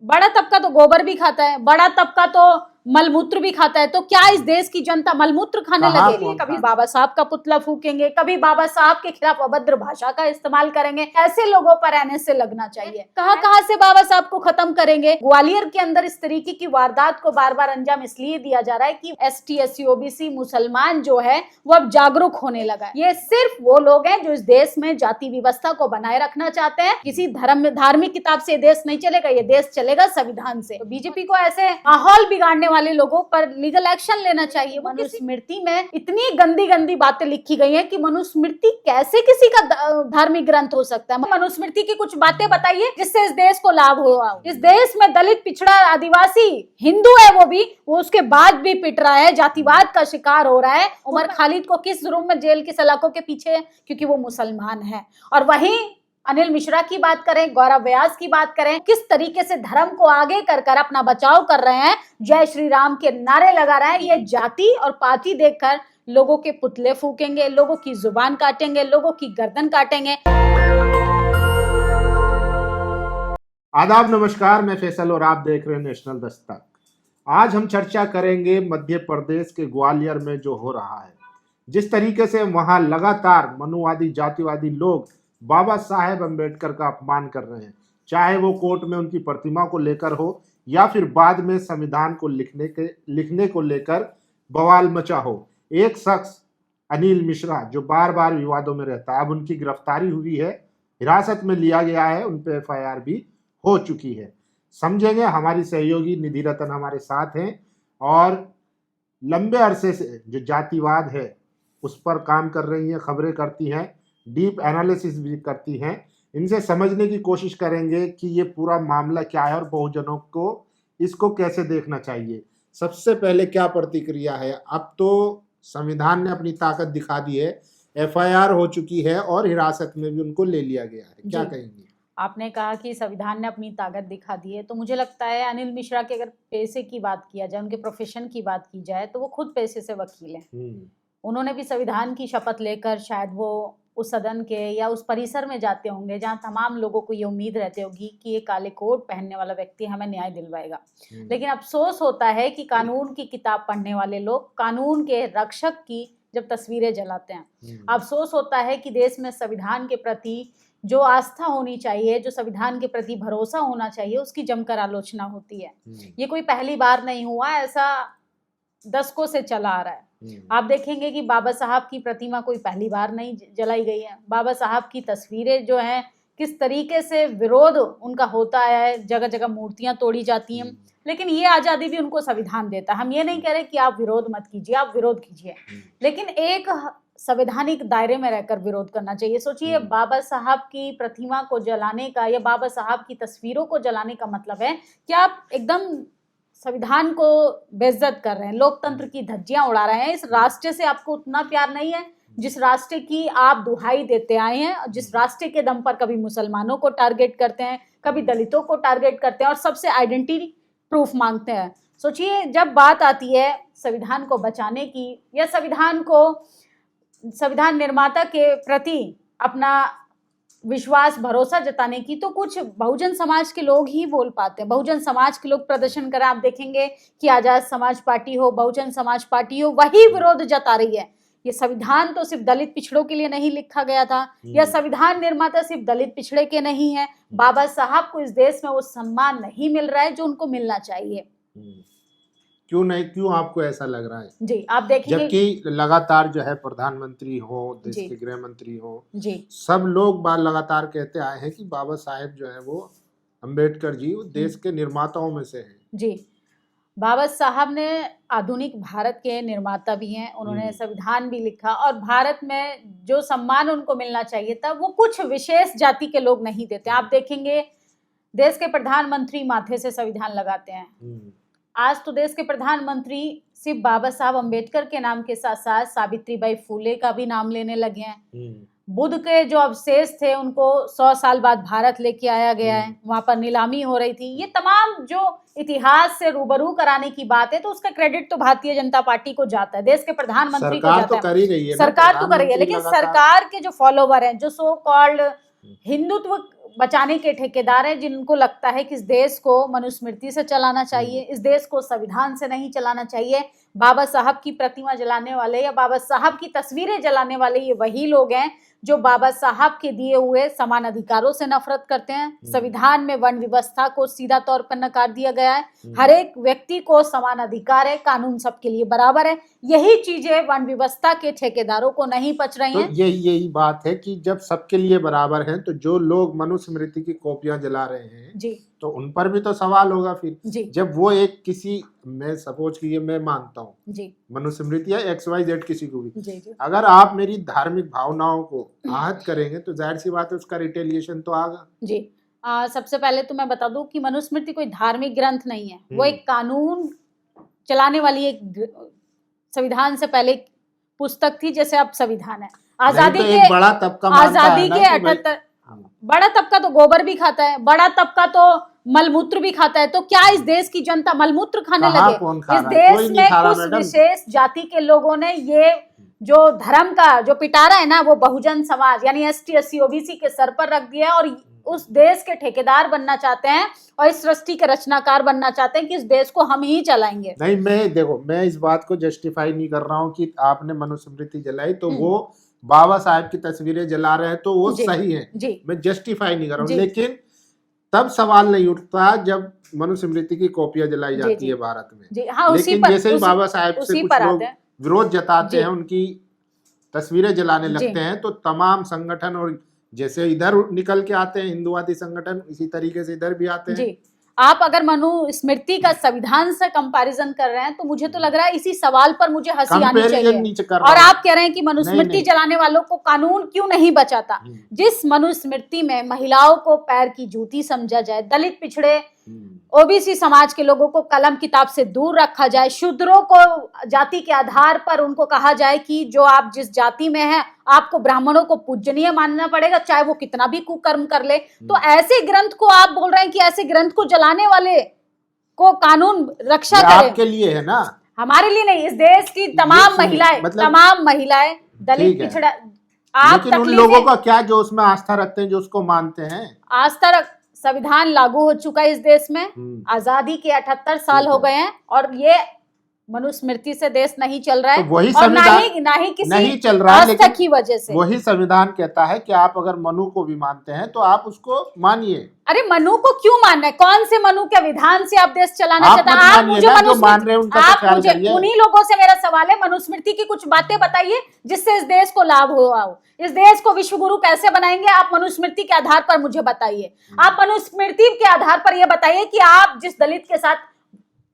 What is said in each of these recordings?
बड़ा तबका तो गोबर भी खाता है, बड़ा तबका तो मलमूत्र भी खाता है। तो क्या इस देश की जनता मलमूत्र खाने लगेगी? कभी बाबा साहब का पुतला फूकेंगे, कभी बाबा साहब के खिलाफ अभद्र भाषा का इस्तेमाल करेंगे। ऐसे लोगों पर एनएसए लगना चाहिए। कहां कहां से बाबा साहब को खत्म करेंगे। ग्वालियर के अंदर इस तरीके की वारदात को बार बार अंजाम इसलिए दिया जा रहा है कि एसटी एससी ओबीसी मुसलमान जो है वो अब जागरूक होने लगा है। ये सिर्फ वो लोग हैं जो इस देश में जाति व्यवस्था को बनाए रखना चाहते हैं। किसी धर्म में धार्मिक किताब से ये देश नहीं चलेगा, ये देश चलेगा संविधान से। तो बीजेपी को ऐसे माहौल बिगाड़ने वाले लोगों पर लीगल एक्शन लेना चाहिए। मनुस्मृति में इतनी गंदी गंदी बातें लिखी गई हैं कि मनुस्मृति कैसे किसी का धार्मिक ग्रंथ हो सकता है। मनुस्मृति की कुछ बातें बताइए जिससे इस देश को लाभ हुआ। इस देश में दलित, पिछड़ा, आदिवासी, हिंदू है वो उसके बाद भी पिट रहा है, जातिवाद का शिकार हो रहा है। उमर खालिद को किस जुर्म में जेल की सलाखों के पीछे? क्योंकि वो मुसलमान है। और वहीं अनिल मिश्रा की बात करें, गौरव व्यास की बात करें, किस तरीके से धर्म को आगे कर कर अपना बचाव कर रहे हैं, जय श्री राम के नारे लगा रहे हैं। ये जाति और पाति देखकर लोगों के पुतले फूकेंगे, लोगों की जुबान काटेंगे, लोगों की गर्दन काटेंगे। आदाब, नमस्कार, मैं फैसल और आप देख रहे हैं नेशनल दस्तक। आज हम चर्चा करेंगे मध्य प्रदेश के ग्वालियर में जो हो रहा है, जिस तरीके से वहां लगातार मनुवादी, जातिवादी लोग बाबा साहेब अम्बेडकर का अपमान कर रहे हैं, चाहे वो कोर्ट में उनकी प्रतिमा को लेकर हो या फिर बाद में संविधान को लिखने को लेकर बवाल मचा हो। एक शख्स अनिल मिश्रा जो बार बार विवादों में रहता है, अब उनकी गिरफ्तारी हुई है, हिरासत में लिया गया है, उन पर FIR भी हो चुकी है। समझेंगे। हमारी सहयोगी निधि रतन हमारे साथ हैं और लंबे अरसे से जो जातिवाद है उस पर काम कर रही हैं, खबरें करती हैं, डीप एनालिसिस भी करती हैं। इनसे समझने की कोशिश करेंगे कि ये पूरा मामला क्या है और बहुजनों को इसको कैसे देखना चाहिए। सबसे पहले क्या प्रतिक्रिया है? अब तो संविधान ने अपनी ताकत दिखा दी है, FIR हो चुकी है और हिरासत में भी उनको ले लिया गया है, क्या कहेंगे? आपने कहा कि संविधान ने अपनी ताकत दिखा दी है, तो मुझे लगता है अनिल मिश्रा के अगर पेशे की बात किया जाए, उनके प्रोफेशन की बात की जाए, तो वो खुद पेशे से वकील हैं। उन्होंने भी संविधान की शपथ लेकर शायद वो उस सदन के या उस परिसर में जाते होंगे जहां तमाम लोगों को ये उम्मीद रहती होगी कि ये काले कोट पहनने वाला व्यक्ति हमें न्याय दिलवाएगा। लेकिन अफसोस होता है कि कानून की किताब पढ़ने वाले लोग कानून के रक्षक की जब तस्वीरें जलाते हैं, अफसोस होता है कि देश में संविधान के प्रति जो आस्था होनी चाहिए, जो संविधान के प्रति भरोसा होना चाहिए, उसकी जमकर आलोचना होती है। ये कोई पहली बार नहीं हुआ, ऐसा दशकों से चला आ रहा है। आप देखेंगे कि बाबा साहब की प्रतिमा कोई पहली बार नहीं जलाई गई है। बाबा साहब की तस्वीरें जो हैं, किस तरीके से विरोध उनका होता है, जगह जगह मूर्तियां तोड़ी जाती हैं। लेकिन ये आज़ादी भी उनको संविधान देता है। हम ये नहीं कह रहे कि आप विरोध मत कीजिए, आप विरोध कीजिए, लेकिन एक संवैधानिक दायरे में रहकर विरोध करना चाहिए। सोचिए, बाबा साहब की प्रतिमा को जलाने का या बाबा साहब की तस्वीरों को जलाने का मतलब है कि आप एकदम संविधान को बेइज्जत कर रहे हैं, लोकतंत्र की धज्जियां उड़ा रहे हैं। इस राष्ट्र से आपको उतना प्यार नहीं है जिस राष्ट्र की आप दुहाई देते आए हैं, जिस राष्ट्र के दम पर कभी मुसलमानों को टारगेट करते हैं, कभी दलितों को टारगेट करते हैं और सबसे आइडेंटिटी प्रूफ मांगते हैं। सोचिए, जब बात आती है संविधान को बचाने की या संविधान निर्माता के प्रति अपना विश्वास, भरोसा जताने की, तो कुछ बहुजन समाज के लोग ही बोल पाते हैं। बहुजन समाज के लोग प्रदर्शन करें, आप देखेंगे कि आजाद समाज पार्टी हो, बहुजन समाज पार्टी हो, वही विरोध जता रही है। ये संविधान तो सिर्फ दलित पिछड़ों के लिए नहीं लिखा गया था, या संविधान निर्माता सिर्फ दलित पिछड़े के नहीं है। बाबा साहब को इस देश में वो सम्मान नहीं मिल रहा है जो उनको मिलना चाहिए। क्यों नहीं? क्यों आपको ऐसा लग रहा है? जी, आप देखेंगे जबकि लगातार जो है प्रधानमंत्री हो, देश के गृह मंत्री हो, सब लोग लगातार कहते आए हैं कि बाबा साहेब जो है वो अम्बेडकर जी वो देश के निर्माताओं में से हैं। जी, बाबा साहब ने आधुनिक भारत के निर्माता भी हैं। उन्होंने संविधान भी लिखा और भारत में जो सम्मान उनको मिलना चाहिए था वो कुछ विशेष जाति के लोग नहीं देते। आप देखेंगे देश के प्रधानमंत्री माथे से संविधान लगाते हैं। आज तो देश के प्रधानमंत्री सिर्फ बाबा साहब अम्बेडकर के नाम के साथ साथ सावित्रीबाई फूले का भी नाम लेने लगे हैं। बुद्ध के जो अवशेष थे उनको 100 साल बाद भारत लेके आया गया है, वहां पर नीलामी हो रही थी। ये तमाम जो इतिहास से रूबरू कराने की बात है, तो उसका क्रेडिट तो भारतीय जनता पार्टी को जाता है, देश के प्रधानमंत्री को जाता है। कर ही रही है, सरकार तो कर रही है, लेकिन सरकार के जो फॉलोवर हैं, जो सो कॉल्ड हिंदुत्व बचाने के ठेकेदार हैं जिनको लगता है कि इस देश को मनुस्मृति से चलाना चाहिए, इस देश को संविधान से नहीं चलाना चाहिए। बाबा साहब की प्रतिमा जलाने वाले या बाबा साहब की तस्वीरें जलाने वाले ये वही लोग हैं जो बाबा साहब के दिए हुए समान अधिकारों से नफरत करते हैं। संविधान में वन व्यवस्था को सीधा तौर पर नकार दिया गया है। हर एक व्यक्ति को समान अधिकार है, कानून सबके लिए बराबर है। यही चीजें वन व्यवस्था के ठेकेदारों को नहीं पच रही हैं। तो यही बात है कि जब सबके लिए बराबर है तो जो लोग मनुस्मृति की कॉपियां जला रहे हैं जी, तो उन पर भी तो सवाल होगा फिर जी, जब वो एक किसी, मैं सपोज कि ये मैं मानता हूँ जी, मनुस्मृति या XYZ किसी को भी, जी, जी, अगर आप मेरी धार्मिक भावनाओं को आहत करेंगे तो जाहिर सी बात है उसका रिटेलिएशन तो आगा। जी। सबसे पहले तो मैं बता दूं कि मनुस्मृति कोई धार्मिक ग्रंथ नहीं है, वो एक कानून चलाने वाली एक संविधान से पहले एक पुस्तक थी, जैसे अब संविधान है। आजादी तो के एक बड़ा तबका आजादी के 78 बड़ा तबका तो गोबर भी खाता है, बड़ा तबका तो मलमूत्र भी खाता है। तो क्या इस देश की जनता मलमूत्र खाने लगे? इस देश में कुछ विशेष जाति के लोगों ने ये जो धर्म का जो पिटारा है ना, वो बहुजन समाज यानी ST SC OBC के सर पर रख दिया और उस देश के ठेकेदार बनना चाहते हैं और इस सृष्टि के रचनाकार बनना चाहते हैं कि इस देश को हम ही चलाएंगे। नहीं, मैं इस बात को जस्टिफाई नहीं कर रहा हूँ कि आपने मनुस्मृति जलाई तो वो बाबा साहब की तस्वीरें जला रहे हैं तो वो सही है, मैं जस्टिफाई नहीं कर रहा हूँ, लेकिन तब सवाल नहीं उठता जब मनुस्मृति की कॉपियां जलाई जाती है भारत में। हाँ, लेकिन जैसे ही बाबा साहब से कुछ लोग विरोध जताते हैं, उनकी तस्वीरें जलाने लगते हैं तो तमाम संगठन, और जैसे इधर निकल के आते हैं हिंदुवादी संगठन, इसी तरीके से इधर भी आते हैं। आप अगर मनुस्मृति का संविधान से कंपैरिजन कर रहे हैं तो मुझे तो लग रहा है इसी सवाल पर मुझे हंसी आनी चाहिए। और आप कह रहे हैं कि मनुस्मृति जलाने वालों को कानून क्यों नहीं बचाता? जिस मनुस्मृति में महिलाओं को पैर की जूती समझा जाए, दलित पिछड़े OBC समाज के लोगों को कलम किताब से दूर रखा जाए, शूद्रों को जाति के आधार पर उनको कहा जाए कि जो आप जिस जाति में हैं आपको ब्राह्मणों को पूजनीय मानना पड़ेगा चाहे वो कितना भी कुकर्म कर ले, तो ऐसे ग्रंथ को आप बोल रहे हैं कि ऐसे ग्रंथ को जलाने वाले को कानून रक्षा करे? आपके लिए है ना, हमारे लिए नहीं। इस देश की तमाम महिलाएं, तमाम महिलाएं, दलित पिछड़ा, आप लेकिन उन लोगों का क्या जो उसमें आस्था रखते हैं, जो उसको मानते हैं। आस्था संविधान लागू हो चुका है इस देश में, आजादी के 78 साल हो गए हैं और ये मनुस्मृति से देश नहीं चल रहा है। तो वही और ना ही किसी नहीं चल रहा है, लेकिन की वजह से वही संविधान कहता है कि आप अगर मनु को भी मानते हैं तो आप उसको मानिए। अरे मनु को क्यों मानना है? कौन से मनु के विधान से आप देश चलाना चाहते हैं? आप मुझे मनुस्मृति, उन्हीं लोगों से मेरा सवाल है, मनुस्मृति की कुछ बातें बताइए जिससे इस देश को लाभ हो, इस देश को विश्व गुरु कैसे बनाएंगे? आप मनुस्मृति के आधार पर मुझे बताइए। आप मनुस्मृति के आधार पर यह बताइए कि आप जिस दलित के साथ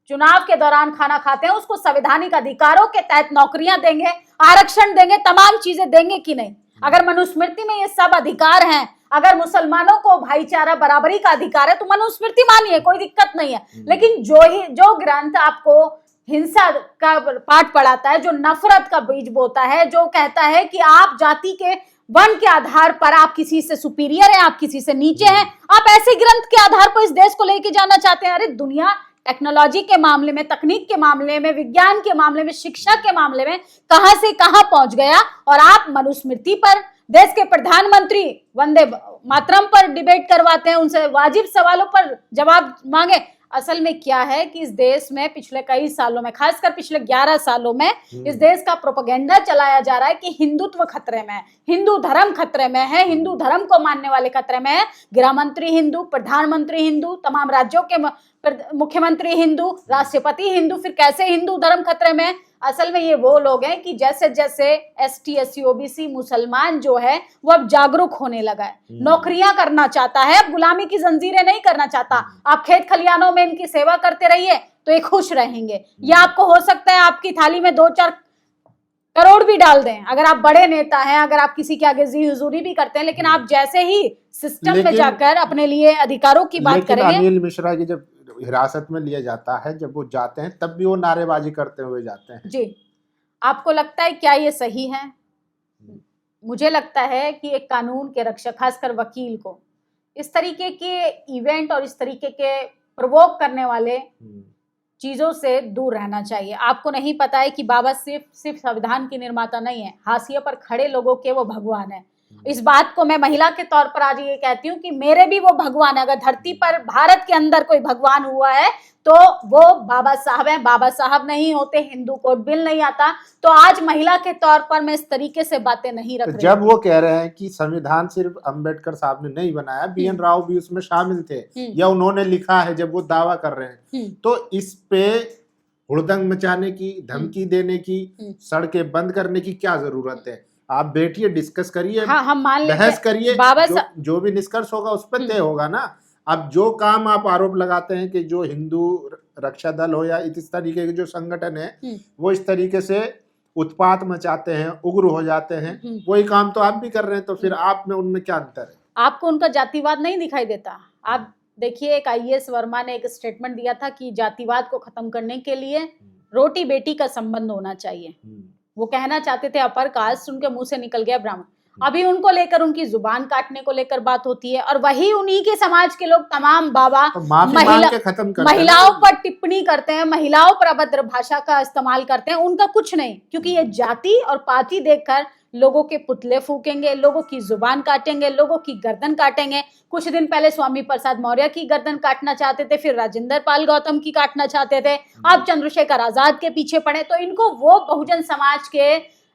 चुनाव के दौरान खाना खाते हैं उसको संवैधानिक अधिकारों के तहत नौकरियां देंगे, आरक्षण देंगे, तमाम चीजें देंगे कि नहीं? अगर मनुस्मृति में ये सब अधिकार हैं, अगर मुसलमानों को भाईचारा बराबरी का अधिकार है तो मनुस्मृति मानिए, कोई दिक्कत नहीं है। लेकिन जो ग्रंथ आपको हिंसा का पाठ पढ़ाता है, जो नफरत का बीज बोता है, जो कहता है कि आप जाति के वर्ण के आधार पर आप किसी से सुपीरियर हैं, आप किसी से नीचे हैं, आप ऐसे ग्रंथ के आधार पर इस देश को लेके जाना चाहते हैं? अरे दुनिया टेक्नोलॉजी के मामले में, तकनीक के मामले में, विज्ञान के मामले में, शिक्षा के मामले में कहां से कहां पहुंच गया और आप मनुस्मृति पर देश के प्रधानमंत्री वंदे मातरम पर डिबेट करवाते हैं, उनसे वाजिब सवालों पर जवाब मांगे। असल में क्या है कि इस देश में पिछले कई सालों में, खासकर पिछले 11 सालों में इस देश का प्रोपेगेंडा चलाया जा रहा है कि हिंदुत्व खतरे में है, हिंदू धर्म खतरे में है, हिंदू धर्म को मानने वाले खतरे में है। गृह मंत्री हिंदू, प्रधानमंत्री हिंदू, तमाम राज्यों के मुख्यमंत्री हिंदू, राष्ट्रपति हिंदू, फिर कैसे हिंदू धर्म खतरे में है? असल में ये वो लोग हैं कि जैसे जैसे ST SC OBC मुसलमान जो है वो अब जागरूक होने लगा है, नौकरियां करना चाहता है, अब गुलामी की जंजीरें नहीं करना चाहता। आप खेत खलियानों में इनकी सेवा करते रहिए तो ये खुश रहेंगे, या आपको हो सकता है आपकी थाली में 2-4 करोड़ भी डाल दें अगर आप बड़े नेता हैं, अगर आप किसी के आगे जी हुजूरी भी करते हैं। लेकिन आप जैसे ही सिस्टम में जाकर अपने लिए अधिकारों की बात करेंगे। अनिल मिश्रा की जब हिरासत में लिया जाता है, जब वो जाते हैं तब भी वो नारेबाजी करते हुए जाते हैं। जी, आपको लगता है क्या ये सही है? मुझे लगता है कि एक कानून के रक्षक, खासकर वकील को इस तरीके के इवेंट और इस तरीके के प्रोवोक करने वाले चीजों से दूर रहना चाहिए। आपको नहीं पता है कि बाबा सिर्फ संविधान के निर्माता नहीं है, हाशिए पर खड़े लोगों के वो भगवान है। इस बात को मैं महिला के तौर पर आज ये कहती हूँ कि मेरे भी वो भगवान है। अगर धरती पर भारत के अंदर कोई भगवान हुआ है तो वो बाबा साहब हैं। बाबा साहब नहीं होते, हिंदू कोड बिल नहीं आता। तो आज महिला के तौर पर मैं इस तरीके से बातें नहीं रख तो रही। जब वो कह रहे हैं कि संविधान सिर्फ अंबेडकर साहब ने नहीं बनाया, बीएन राव भी उसमें शामिल थे या उन्होंने लिखा है, जब वो दावा कर रहे हैं, तो इस पे हुड़दंग मचाने की, धमकी देने की, सड़कें बंद करने की क्या जरूरत है? आप बैठिए, डिस्कस करिए, हाँ, हम मान लेते बहस करिए, बाबा जो भी निष्कर्ष होगा उस पर तय होगा ना। अब जो काम आप आरोप लगाते हैं कि जो हिंदू रक्षा दल हो या इस तरीके के जो संगठन है वो इस तरीके से उत्पात मचाते हैं, उग्र हो जाते हैं, वही काम तो आप भी कर रहे हैं, तो फिर आप में उनमें क्या अंतर है? आपको उनका जातिवाद नहीं दिखाई देता? आप देखिए, एक आईएएस वर्मा ने एक स्टेटमेंट दिया था कि जातिवाद को खत्म करने के लिए रोटी बेटी का संबंध होना चाहिए। वो कहना चाहते थे अपर कास्ट, उनके मुंह से निकल गया ब्राह्मण। अभी उनको लेकर, उनकी जुबान काटने को लेकर बात होती है, और वही उन्हीं के समाज के लोग तमाम बाबा तो महिलाओं पर टिप्पणी करते हैं, महिलाओं पर अभद्र भाषा का इस्तेमाल करते हैं। उनका कुछ नहीं, क्योंकि ये जाति और पाति देखकर लोगों के पुतले फूकेंगे, लोगों की जुबान काटेंगे, लोगों की गर्दन काटेंगे। कुछ दिन पहले स्वामी प्रसाद मौर्य की गर्दन काटना चाहते थे, फिर राजेंद्र पाल गौतम की काटना चाहते थे, अब चंद्रशेखर आजाद के पीछे पड़े। तो इनको वो बहुजन समाज के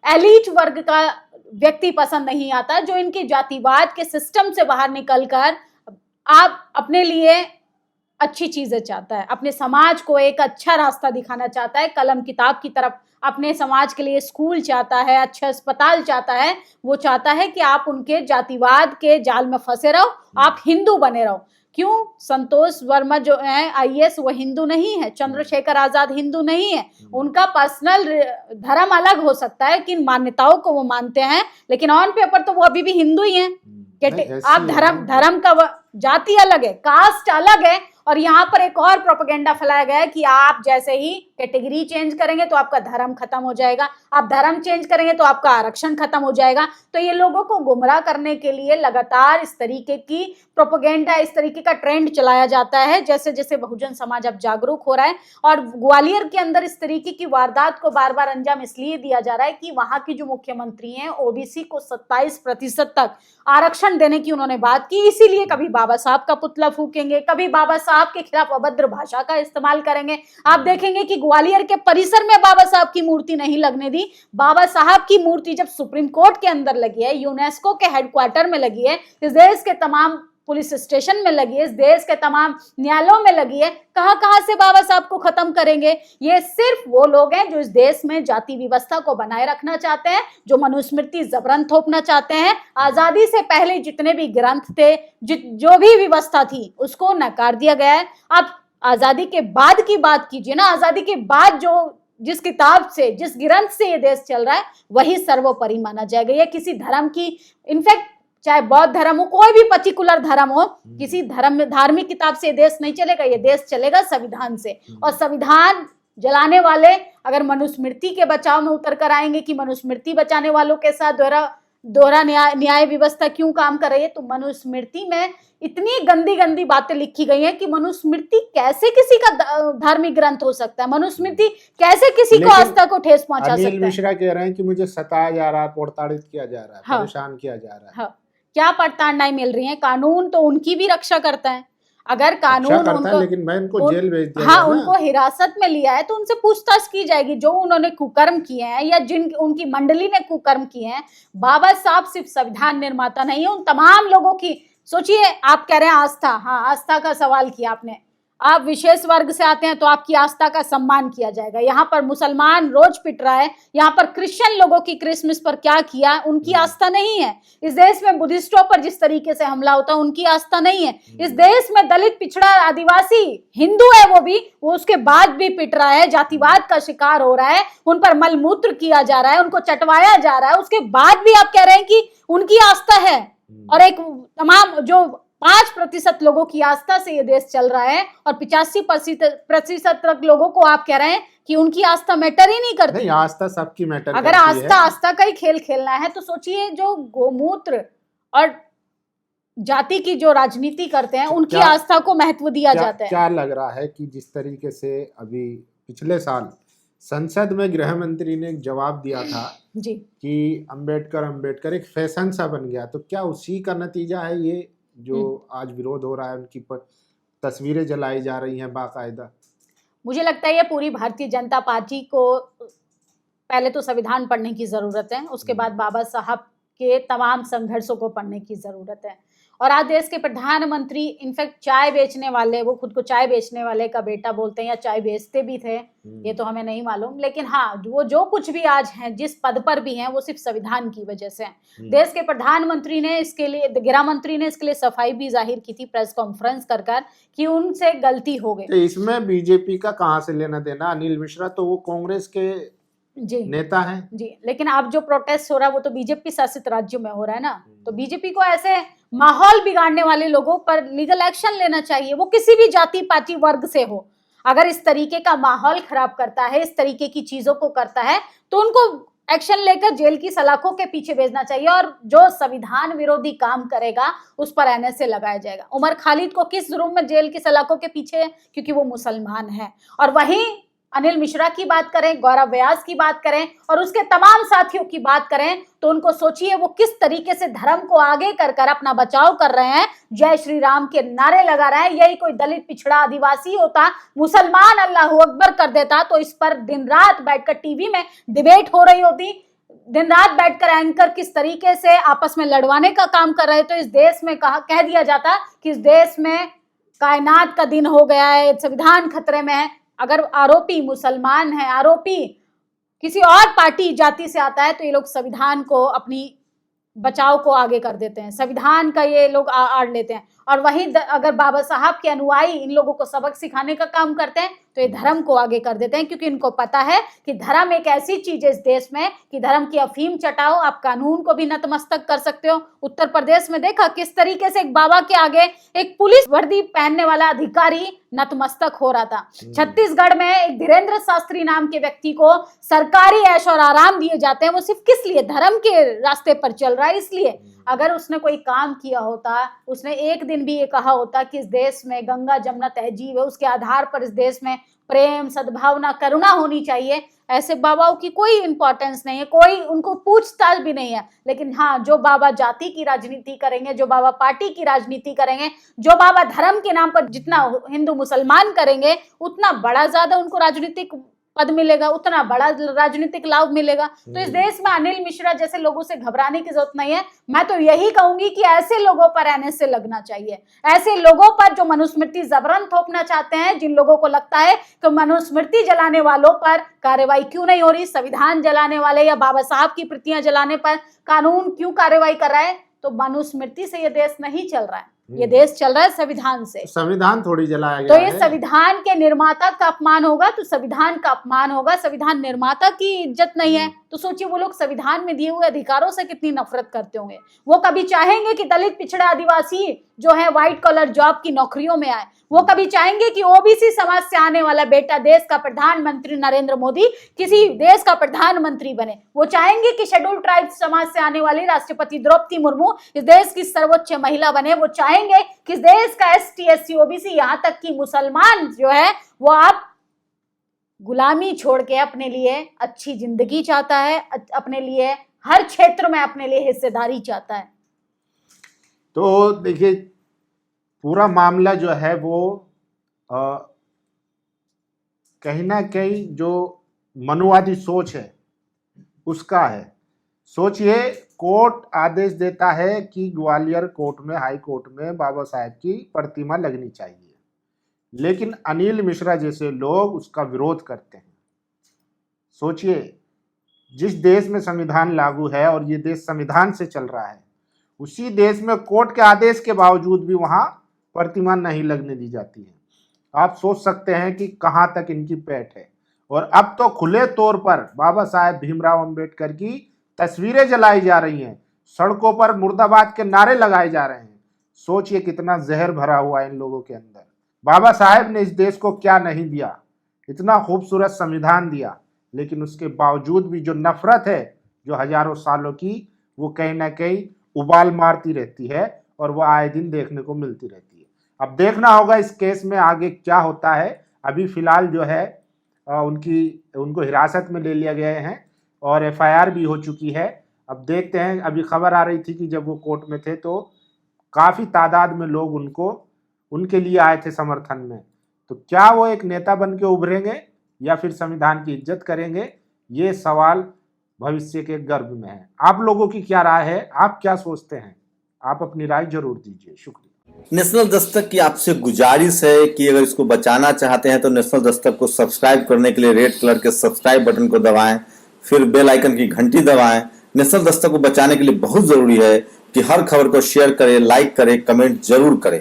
एलीट वर्ग का व्यक्ति पसंद नहीं आता जो इनके जातिवाद के सिस्टम से बाहर निकलकर आप अपने लिए अच्छी चीजें चाहता है, अपने समाज को एक अच्छा रास्ता दिखाना चाहता है, कलम किताब की तरफ, अपने समाज के लिए स्कूल चाहता है, अच्छा अस्पताल चाहता है। वो चाहता है कि आप उनके जातिवाद के जाल में फंसे रहो, आप हिंदू बने रहो। क्यों? संतोष वर्मा जो है आईएएस, वो हिंदू नहीं है, चंद्रशेखर आजाद हिंदू नहीं है। उनका पर्सनल धर्म अलग हो सकता है, किन मान्यताओं को वो मानते हैं, लेकिन ऑन पेपर तो वो अभी भी हिंदू ही हैं। आप धर्म का जाति अलग है, कास्ट अलग है, और यहाँ पर एक और प्रोपेगेंडा फैलाया गया है कि आप जैसे ही कैटेगरी चेंज करेंगे तो आपका धर्म खत्म हो जाएगा, आप धर्म चेंज करेंगे तो आपका आरक्षण खत्म हो जाएगा। तो ये लोगों को गुमराह करने के लिए लगातार इस तरीके की प्रोपेगेंडा, इस तरीके का ट्रेंड चलाया जाता है। जैसे जैसे बहुजन समाज अब जागरूक हो रहा है, और ग्वालियर के अंदर इस तरीके की वारदात को बार बार अंजाम इसलिए दिया जा रहा है कि वहां की जो मुख्यमंत्री हैं, ओबीसी को 27% तक आरक्षण देने की उन्होंने बात की। इसीलिए कभी बाबा साहब का पुतला फूकेंगे, कभी बाबा साहब के खिलाफ अभद्र भाषा का इस्तेमाल करेंगे। आप देखेंगे कि ग्वालियर के परिसर में बाबा साहब की मूर्ति नहीं लगने दी। बाबा साहब की मूर्ति जब सुप्रीम कोर्ट के अंदर लगी है, यूनेस्को के हेडक्वार्टर में लगी है, इस देश के तमाम पुलिस स्टेशन में लगी है, इस देश के तमाम न्यायालयों में लगी है, कहां से बाबा साहब को खत्म करेंगे? ये सिर्फ वो लोग हैं जो इस देश में जाति व्यवस्था को बनाए रखना चाहते हैं, जो मनुस्मृति जबरन थोपना चाहते हैं। आजादी से पहले जितने भी ग्रंथ थे, जो भी व्यवस्था थी, उसको नकार दिया गया है। अब आजादी के बाद की बात कीजिए ना, आजादी के बाद जिस किताब से, जिस ग्रंथ से ये देश चल रहा है, वही सर्वोपरि माना जाएगा। ये किसी धर्म की, इनफैक्ट चाहे बौद्ध धर्म हो, कोई भी पर्टिकुलर धर्म हो, किसी धर्म धार्मिक किताब से देश नहीं चलेगा। ये देश चलेगा संविधान से। और संविधान जलाने वाले अगर मनुस्मृति के बचाव में उतर कर आएंगे कि मनुस्मृति बचाने वालों के साथ दोहरा न्याय व्यवस्था क्यों काम कर रही है, तो मनुस्मृति में इतनी गंदी गंदी बातें लिखी गई हैं कि मनुस्मृति कैसे किसी का धार्मिक ग्रंथ हो सकता है? मनुस्मृति कैसे किसी को आस्था को ठेस पहुंचा सकता है? अनिल मिश्रा कह रहे हैं कि मुझे सताया जा रहा है, प्रताड़ित किया जा रहा है, परेशान किया जा रहा है। क्या प्रताड़नाएं मिल रही हैं? कानून तो उनकी भी रक्षा करता है। अगर कानून उनको, लेकिन मैं उनको जेल भेज दिया, हाँ, उनको हिरासत में लिया है तो उनसे पूछताछ की जाएगी। जो उन्होंने कुकर्म किए हैं या जिन उनकी मंडली ने कुकर्म किए हैं। बाबा साहब सिर्फ संविधान निर्माता नहीं है, उन तमाम लोगों की सोचिए। आप कह रहे हैं आस्था, हाँ, आस्था का सवाल किया आपने। आप विशेष वर्ग से आते हैं तो आपकी आस्था का सम्मान किया जाएगा। यहाँ पर मुसलमान रोज पिट रहा है, यहाँ पर क्रिश्चियन लोगों की क्रिसमस पर क्या किया, उनकी आस्था नहीं है। इस देश में बुद्धिस्टों पर जिस तरीके से हमला होता है, उनकी आस्था नहीं है। इस देश में दलित, पिछड़ा, आदिवासी, हिंदू है वो उसके बाद भी पिट रहा है, जातिवाद का शिकार हो रहा है, उन पर मलमूत्र किया जा रहा है, उनको चटवाया जा रहा है। उसके बाद भी आप कह रहे हैं कि उनकी आस्था है। और एक तमाम जो 5% लोगों की आस्था से ये देश चल रहा है, और 85% तक लोगों को आप कह रहे हैं कि उनकी आस्था मैटर ही नहीं करती। नहीं, आस्था सबकी मैटर अगर आस्था का ही खेल खेलना है तो सोचिए, जो गोमूत्र और जाति की जो राजनीति करते हैं, उनकी आस्था को महत्व दिया जाता है। क्या लग रहा है कि जिस तरीके से अभी पिछले साल संसद में गृह मंत्री ने एक जवाब दिया था जी कि अंबेडकर एक फैशन सा बन गया, तो क्या उसी का नतीजा है ये जो आज विरोध हो रहा है, उनकी तस्वीरें जलाई जा रही हैं बाकायदा? मुझे लगता है ये पूरी भारतीय जनता पार्टी को पहले तो संविधान पढ़ने की जरूरत है, उसके बाद बाबा साहब के तमाम संघर्षों को पढ़ने की जरूरत है। और आज देश के प्रधानमंत्री इनफैक्ट चाय बेचने वाले, वो खुद को चाय बेचने वाले का बेटा बोलते हैं या चाय बेचते भी थे, ये तो हमें नहीं मालूम, लेकिन हाँ वो जो कुछ भी आज हैं, जिस पद पर भी हैं, वो सिर्फ संविधान की वजह से हैं। देश के प्रधानमंत्री ने इसके लिए, गृह मंत्री ने इसके लिए सफाई भी जाहिर की थी प्रेस कॉन्फ्रेंस कर कि उनसे गलती हो गई। तो इसमें बीजेपी का कहाँ से लेना देना? अनिल मिश्रा तो वो कांग्रेस के जी नेता हैं जी, लेकिन अब जो प्रोटेस्ट हो रहा है वो तो बीजेपी शासित राज्यों में हो रहा है ना, तो बीजेपी को ऐसे माहौल बिगाड़ने वाले लोगों पर लीगल एक्शन लेना चाहिए, वो किसी भी जाति पार्टी वर्ग से हो। अगर इस तरीके का माहौल खराब करता है, इस तरीके की चीजों को करता है, तो उनको एक्शन लेकर जेल की सलाखों के पीछे भेजना चाहिए, और जो संविधान विरोधी काम करेगा उस पर एनएसए लगाया जाएगा। उमर खालिद को किस जुर्म में जेल की सलाखों के पीछे है? क्योंकि वो मुसलमान है। और वहीं अनिल मिश्रा की बात करें, गौरव व्यास की बात करें और उसके तमाम साथियों की बात करें, तो उनको सोचिए वो किस तरीके से धर्म को आगे कर अपना बचाव कर रहे हैं, जय श्री राम के नारे लगा रहे हैं। यही कोई दलित पिछड़ा आदिवासी होता, मुसलमान अल्लाहू अकबर कर देता, तो इस पर दिन रात बैठकर टीवी में डिबेट हो रही होती, दिन रात बैठकर एंकर किस तरीके से आपस में लड़वाने का काम कर रहे, तो इस देश में कह दिया जाता कि इस देश में कायनात का दिन हो गया है, संविधान खतरे में है। अगर आरोपी मुसलमान है, आरोपी किसी और पार्टी जाति से आता है, तो ये लोग संविधान को, अपनी बचाव को आगे कर देते हैं, संविधान का ये लोग आड़ लेते हैं। और वहीं अगर बाबा साहब के अनुयायी इन लोगों को सबक सिखाने का काम करते हैं, तो ये धर्म को आगे कर देते हैं, क्योंकि इनको पता है कि धर्म एक ऐसी चीज है इस देश में कि धर्म की अफीम चटाओ, आप कानून को भी नतमस्तक कर सकते हो। उत्तर प्रदेश में देखा किस तरीके से एक बाबा के आगे एक पुलिस वर्दी पहनने वाला अधिकारी नतमस्तक हो रहा था। छत्तीसगढ़ में एक धीरेन्द्र शास्त्री नाम के व्यक्ति को सरकारी ऐश और आराम दिए जाते हैं, वो सिर्फ किस लिए? धर्म के रास्ते पर चल रहा है, इसलिए। अगर उसने कोई काम किया होता, उसने एक दिन भी ये कहा होता कि इस देश में गंगा जमुना तहजीब है, उसके आधार पर इस देश में प्रेम, सद्भावना, करुणा होनी चाहिए, ऐसे बाबाओं की कोई इंपॉर्टेंस नहीं है, कोई उनको पूछताछ भी नहीं है। लेकिन हाँ, जो बाबा जाति की राजनीति करेंगे, जो बाबा पार्टी की राजनीति करेंगे, जो बाबा धर्म के नाम पर जितना हिंदू मुसलमान करेंगे, उतना बड़ा ज्यादा उनको राजनीतिक पद मिलेगा, उतना बड़ा राजनीतिक लाभ मिलेगा। तो इस देश में अनिल मिश्रा जैसे लोगों से घबराने की जरूरत नहीं है। मैं तो यही कहूंगी कि ऐसे लोगों पर एनएसए लगना चाहिए, ऐसे लोगों पर जो मनुस्मृति जबरन थोपना चाहते हैं, जिन लोगों को लगता है कि मनुस्मृति जलाने वालों पर कार्रवाई क्यों नहीं हो रही, संविधान जलाने वाले या बाबा साहब की प्रतियां जलाने पर कानून क्यों कार्रवाई कर रहा है, तो मनुस्मृति से ये देश नहीं चल रहा है, ये देश चल रहा है संविधान से। संविधान थोड़ी जलाया गया तो ये संविधान के निर्माता का अपमान होगा, तो संविधान का अपमान होगा, संविधान निर्माता की इज्जत नहीं है। तो सोचिए वो लोग संविधान में दिए हुए अधिकारों से कितनी नफरत करते होंगे। वो कभी चाहेंगे कि दलित पिछड़े आदिवासी जो है व्हाइट कॉलर जॉब की नौकरियों में आए? वो कभी चाहेंगे कि ओबीसी समाज से आने वाला बेटा देश का प्रधानमंत्री नरेंद्र मोदी किसी देश का प्रधानमंत्री बने? वो चाहेंगे कि शेड्यूल ट्राइब समाज से आने वाली राष्ट्रपति द्रौपदी मुर्मू इस देश की सर्वोच्च महिला बने? वो चाहेंगे कि इस देश का एसटी, एससी, ओबीसी, यहाँ तक कि मुसलमान जो है वो आप गुलामी छोड़ के अपने लिए अच्छी जिंदगी चाहता है, अपने लिए हर क्षेत्र में अपने लिए हिस्सेदारी चाहता है। तो देखिए पूरा मामला जो है वो कहीं ना कहीं जो मनुवादी सोच है उसका है। सोचिए, कोर्ट आदेश देता है कि ग्वालियर कोर्ट में, हाई कोर्ट में बाबा साहेब की प्रतिमा लगनी चाहिए, लेकिन अनिल मिश्रा जैसे लोग उसका विरोध करते हैं। सोचिए, जिस देश में संविधान लागू है और ये देश संविधान से चल रहा है, उसी देश में कोर्ट के आदेश के बावजूद भी वहां प्रतिमा नहीं लगने दी जाती है। आप सोच सकते हैं कि कहां तक इनकी पैठ है। और अब तो खुले तौर पर बाबा साहेब भीमराव अंबेडकर की तस्वीरें जलाई जा रही हैं, सड़कों पर मुर्दाबाद के नारे लगाए जा रहे हैं। सोचिए कितना जहर भरा हुआ है इन लोगों के अंदर। बाबा साहेब ने इस देश को क्या नहीं दिया, इतना खूबसूरत संविधान दिया, लेकिन उसके बावजूद भी जो नफरत है जो हजारों सालों की, वो कहीं ना कहीं उबाल मारती रहती है और वो आए दिन देखने को मिलती रहती है। अब देखना होगा इस केस में आगे क्या होता है। अभी फिलहाल जो है उनको हिरासत में ले लिया गए हैं और एफआईआर भी हो चुकी है। अब देखते हैं, अभी खबर आ रही थी कि जब वो कोर्ट में थे तो काफ़ी तादाद में लोग उनके लिए आए थे समर्थन में। तो क्या वो एक नेता बन के उभरेंगे या फिर संविधान की इज्जत करेंगे, ये सवाल भविष्य के गर्भ में है। आप लोगों की क्या राय है, आप क्या सोचते हैं? आप अपनी राय जरूर दीजिए। शुक्रिया। नेशनल दस्तक की आपसे गुजारिश है कि अगर इसको बचाना चाहते हैं तो नेशनल दस्तक को सब्सक्राइब करने के लिए रेड कलर के सब्सक्राइब बटन को दबाएं, फिर बेल आइकन की घंटी दबाएं। नेशनल दस्तक को बचाने के लिए बहुत जरूरी है कि हर खबर को शेयर करें, लाइक करें, कमेंट जरूर करें।